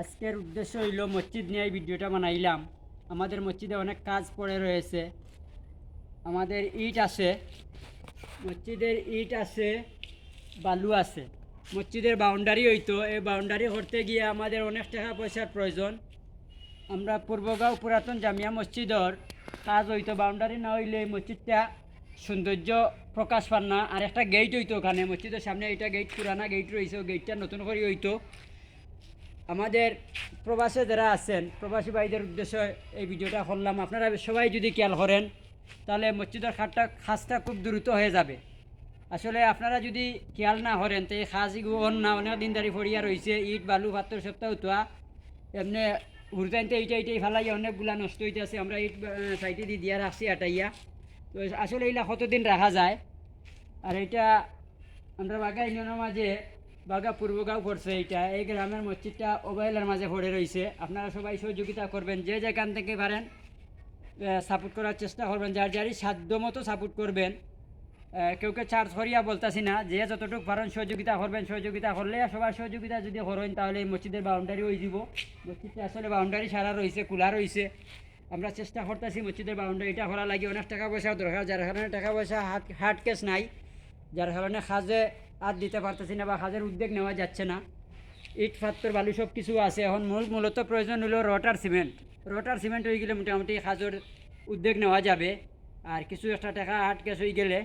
আজকের উদ্দেশ্য হইল মসজিদ নিয়ে এই ভিডিওটা বানাইলাম। আমাদের মসজিদে অনেক কাজ পড়ে রয়েছে। আমাদের ইট আছে, মসজিদের ইট আছে, বালু আছে। মসজিদের বাউন্ডারি হইতো, এই বাউন্ডারি করতে গিয়ে আমাদের অনেক টাকা পয়সার প্রয়োজন। আমরা পূর্বগাঁও পুরাতন জামিয়া মসজিদর কাজ হইতো, বাউন্ডারি না হইলে এই মসজিদটা সৌন্দর্য প্রকাশ পান না। আর একটা গেট হইতো ওখানে মসজিদের সামনে, এটা গেট পুরানা গেট রয়েছে, গেটটা নতুন করে হইতো। আমাদের প্রবাসে যারা আছেন, প্রবাসী ভাইদের উদ্দেশ্যে এই ভিডিওটা করলাম। আপনারা সবাই যদি খেয়াল করেন তাহলে মসজিদের খাজটা খুব দ্রুত হয়ে যাবে। আসলে আপনারা যদি খেয়াল না করেন তো এই খাজগুলো না অনেক দিন ধরে ফড়িয়া রয়েছে, ইট বালু পাত্র সপ্তাহ উঠোয়া এমনি হুরতাইতে এইটাই ফেলাই অনেকগুলা নষ্ট হইতে আছে। আমরা ইট সাইডে দিয়ে দিয়া রাখছি আটাইয়া। তো আসলে এইগুলা কতদিন রাখা যায়। আর এটা আমরা বাঘা ইউনিয়নের মাঝে বাঘা পূর্বগাঁও পড়ছে, এই গ্রামের মসজিদটা অবহেলার মাঝে পড়ে রয়েছে। আপনারা সবাই সহযোগিতা করবেন, যে যেখান থেকে পারেন সাপোর্ট করার চেষ্টা করবেন, যার যারই সাধ্য মতো সাপোর্ট করবেন। কেউকে চার্জ করিয়া বলতাছি না, যে যতটুকু পারেন সহযোগিতা করবেন। সহযোগিতা করলে সবার সহযোগিতা যদি করেন তাহলে এই মসজিদের বাউন্ডারি হয়ে যাব। মসজিদটা আসলে বাউন্ডারি সারা রয়েছে, খোলা রয়েছে। আমরা চেষ্টা করতেছি মসজিদের বাউন্ডারিটা করা লাগে। অনেক টাকা পয়সা দরকার, যার কারণে টাকা পয়সা হার্ড ক্যাশ নাই, যার কারণে কাজে হাত দিতে পারতেছি না বা কাজের উদ্যোগ নেওয়া যাচ্ছে না। ইট পাথর বালু সব কিছু আছে। এখন মূলত প্রয়োজন হলো রটার সিমেন্ট হয়ে গেলে মোটামুটি কাজের উদ্যোগ নেওয়া যাবে। আর কিছু একটা টাকা হার্ড ক্যাশ হয়ে গেলে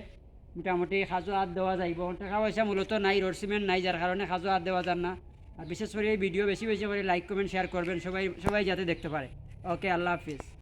মোটামুটি কাজও হাত দেওয়া যাইব। টাকা পয়সা মূলত নাই, রড সিমেন্ট নাই, যার কারণে কাজও হাত দেওয়া যান না। আর বিশেষ করে এই ভিডিও বেশি করে লাইক কমেন্ট শেয়ার করবেন, সবাই যাতে দেখতে পারে। ওকে, আল্লাহ হাফিজ।